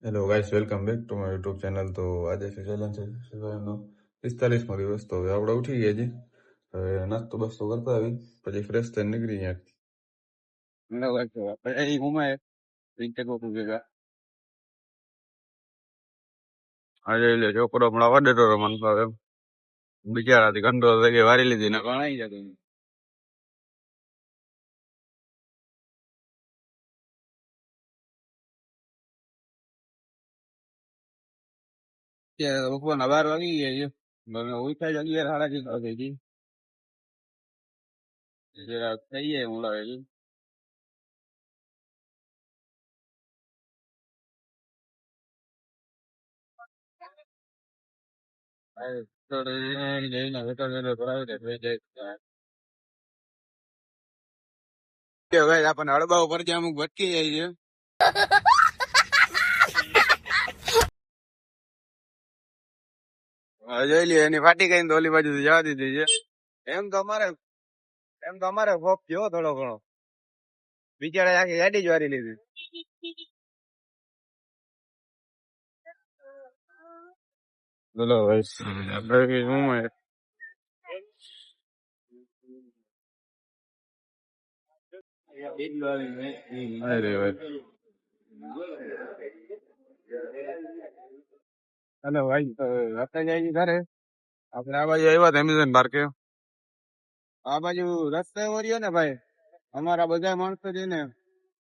Hello guys, welcome back to my YouTube channel. તો આજે છે ચેલેન્જ છે શિવાયનો 45મો દિવસ. તો હવે આપણે ઉઠી ગયા છીએ. હવે નાસ્તો બસ્તો કરતા આવી પછી ફ્રેશ થઈને નીકળી ગયા. આજે એટલે છોકરો હમણાં વડેતો રમવાનો એમ બિચારાથી કંટ્રોલ થઈ ગઈ, વારી લીધી ને ગણાઈ જતો. બપોરના 12 વાગી ગયા છે. ઉઠાઈ 11 સાડા 11 વાગે જરા થઈ જાય હું લાગે છે. આપણને હળબા ઉપર જે અમુક ભટકી જાય છે. જોઈ લે એની ફાટી ગઈ ને ઓલી બાજુ જવા દીધી છે. એમ તો અમારે ખોફ થયો થોડો ઘણો. બિચારા આખી ગાડી જ વારી લીધી. બોલો ભાઈ, આપણે શું અરે ભાઈ, હેલો ભાઈ, આપણે જઈએ ઘરે. આપણે આ બાજુ આવ્યા હતા એમેઝોન પાર્કે. આ બાજુ રસ્તો એવો રહ્યો ને ભાઈ, અમારા બધા માણસો છે ને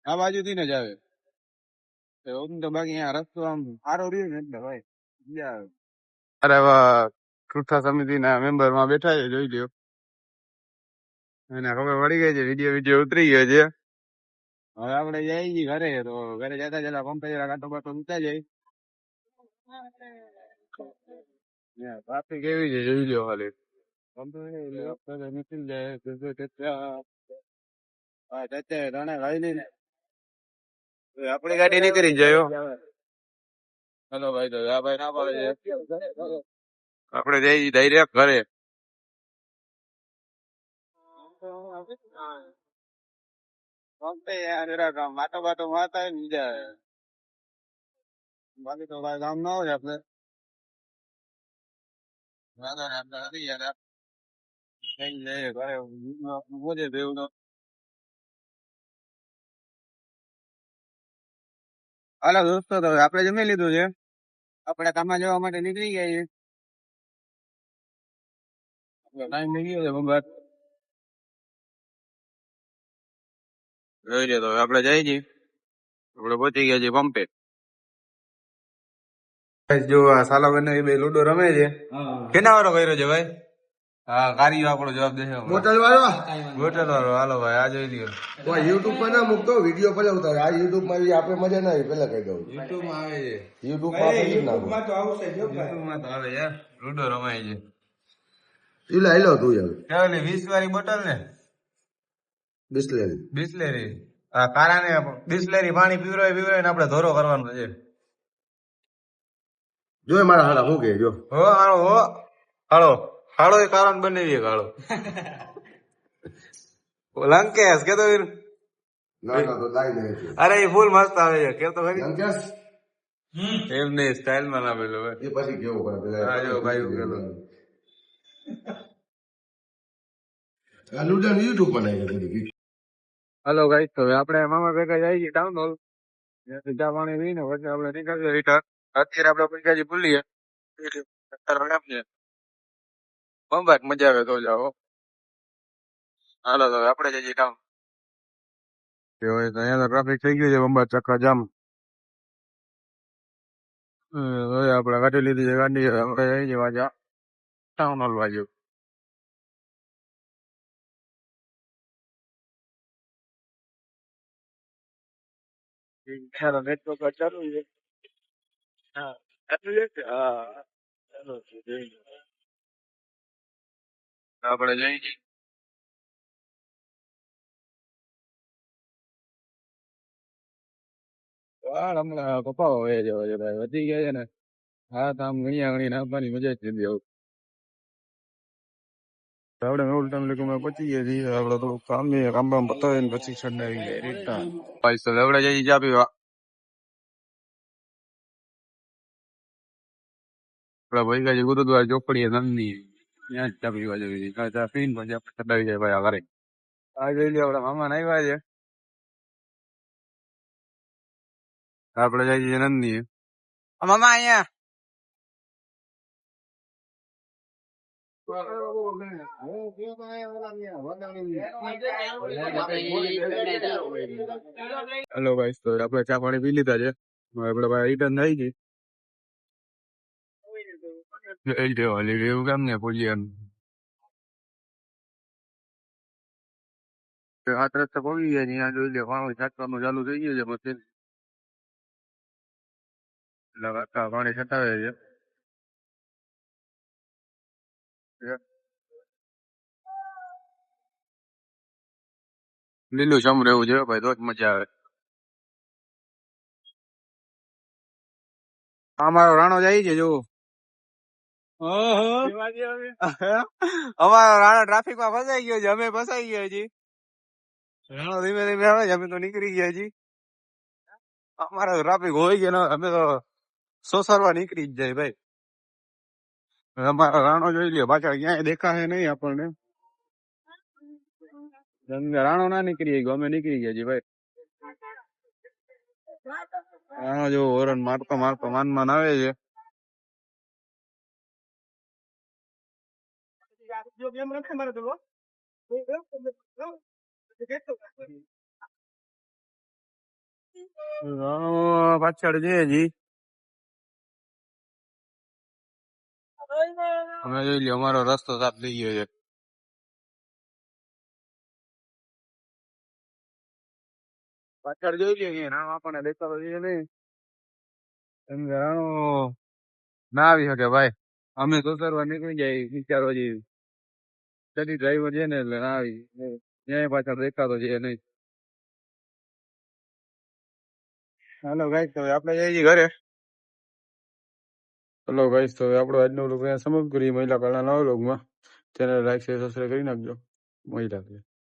આ બાજુથી ને જ આવે. આમ તો બાકી અહીંયા રસ્તો આમ સારો રહ્યો ને એટલે ભાઈ મજા આવે. અરે વાહ, કૃષ્ણ સમિતિના મેમ્બર માં બેઠા છે, જોઈ લ્યો. એને ખબર પડી ગઈ છે, વિડીયો ઉતરી ગયો છે. હવે આપણે જઈએ છીએ ઘરે. તો ઘરે જતા જતા પંપે જરા કાંટો બાટો મૂકતા જાય. ટ્રાફિક કેવી છે જોઈ લ્યો ખાલી. પંપે નીકળી જાય આપણી ગાડી નીકળી જાય. હેલો ભાઈ, તો આ ભાઈ ના પાડે છે. આપણે જઈ ડાયરેક્ટ ઘરે. પંપે યાર જરાક આમ વાતો વાતો મારતા હોય ને મજા આવે. બાકી તો ભાઈ કામ ના હોય આપણે. હાલો દોસ્તો, તો આપણે જમી લીધું છે. આપણે કામમાં જવા માટે નીકળી ગયા છીએ. ટાઈમ થઈ ગયો છે બંગાર. જોઈ લે, તો આપણે જઈ છીએ. આપણે પહોંચી ગયા છીએ પંપે. જો આ સાલા બંને બે લુડો રમે છે. કેના વાળો કર્યો છે ભાઈ? હા, કારીઓ આપણો જવાબ દેશે. બોટલ વાળો. હાલો ભાઈ, આ જોઈ લ્યો. યુટ્યુબ પર ના મૂકતો, વિડીયો પર ઉતાર. આ યુટ્યુબ માં આપણે મજા ના આવી, પેલા કહી દઉં. યુટ્યુબ માં આવે છે. યુટ્યુબ માં યુટ્યુબ માં તો આવે યાર, લુડો રમાય છે. ઇલા હેલો તું યાર. કેવલી 20 વાળી બોટલ ને બિસ્લેરી. આ કારાને બિસ્લેરી પાણી પીવરાય ને આપણે ધોરો કરવાનો છે. જો મારા હાડા હું કે જો હાળો એ કારણ બનાવીએ કાળો. લંકેશ કેતો વીર. ના તો લાઈ નહીં. અરે એ ફૂલ મસ્ત આવે છે, કેતો ખરી. લંકેશ એમને સ્ટાઇલ માં આપેલો એ પછી કેવું પડે પેલા. હા જો ભાઈ કેતો. લુડન યુટ્યુબ પર નાખી. હલો ગાઈસ, તો આપણે મામા ભેગા જઈએ છીએ ટાઉન હોલ. ચા પાણી પીને પછી આપણે નીકળીએ રિટર્ન. અત્યારે આપણે પૈસાજી ભૂલીએ. બંબાક મજા આવે તો જાઓ. હાલો તો આપણે જઈએ ટાઉન. અહીંયા તો ટ્રાફિક થઈ ગયું છે, બંબાર ચક્કા જામ. હવે આપણે ગાડી લીધી છે, ગાડી આપણે જઈ છીએ પાછા ટાઉન હોલ બાજુ. નેટવર્ક ચાલુ છે. હા, આપણે જઈ છીએ. હમણાં કપાવો હોય છે ભાઈ, વધી ગયા છે ને. હા, તો આમ ગણી નાખવાની મજા જ નથી આવતી. આપણે મેં પહોંચી ગયા છીએ. આપણે થોડું કામ બામ પતાવીને પછી ઠંડા આવી જાય રિટર્ન. ભાઈ તો લેવડે જઈ ચા પીવા. આપડા ભાઈ છે ગુરુદ્વારા ચોપડી નંદની ત્યાં જ ચા પીવા જવી ચા પીને પછી આપણે ચડાવી જાય ભાઈ આ ઘરે આ જોઈ લે આપડા મામા આવ્યા છે આપડે જઈએ છીએ નંદની મામા અહીંયા હેલો ગાઈસ તો આપણે ચા પાણી પી લીધા છે હવે આપડે ભાઈ રિટર્ન થઈ ગઈ એવું કેમ ને પૂછીએ એમ હાથ રસ્તે પહોંચી ગયા ત્યાં જોઈ લે પાણી છાંટવાનું ચાલુ થઈ ગયું છે પછી એટલે કાકા પાણી છટાવે છે લીલું ચમ રહેવું છે ભાઈ તો જ મજા આવે અમારો રાણો જાય છે જો અમારો રાણો ટ્રાફિક માં ફસાઈ ગયો છે અમે ફસાઈ ગયા છીએ રાણો ધીમે ધીમે આવે છે અમે તો નીકળી ગયા છીએ અમારો ટ્રાફિક હોય કે ના અમે તો સોસરવા નીકળી જ જાય ભાઈ અમારો રાણો જોઈ લ્યો પાછળ ક્યાંય દેખાશે નહીં આપણને રાણો ના નીકળી ગયો અમે નીકળી ગયા છીએ ભાઈ રાણો જો હોરન મારતો મારતો માન આવે છે રાણો પાછળ છે જી અમે જોઈ લ્યો અમારો રસ્તો સાફ થઈ ગયો છે પાછળ જોઈ લ્યો કે રાણો આપણને દેખાતો છે નહીં એમ કે રાણો ના આવી શકે ભાઈ અમે તો સરવા નીકળી જાય વિચારો જેવી સ્ટડી ડ્રાઈવર છે ને એટલે ના આવી ક્યાંય પાછળ દેખાતો છે નહીં હાલો ગાઈસ તો આપણે જઈએ છીએ ઘરે હલો ગાઈસ તો આપણો આજનો વ્લોગ અહીંયા સમાપ્ત કરીએ મહિલા કળના નવા વ્લોગમાં ચેનલ લાઈક શેર સબસ્ક્રાઈબ કરી નાખજો મહિલા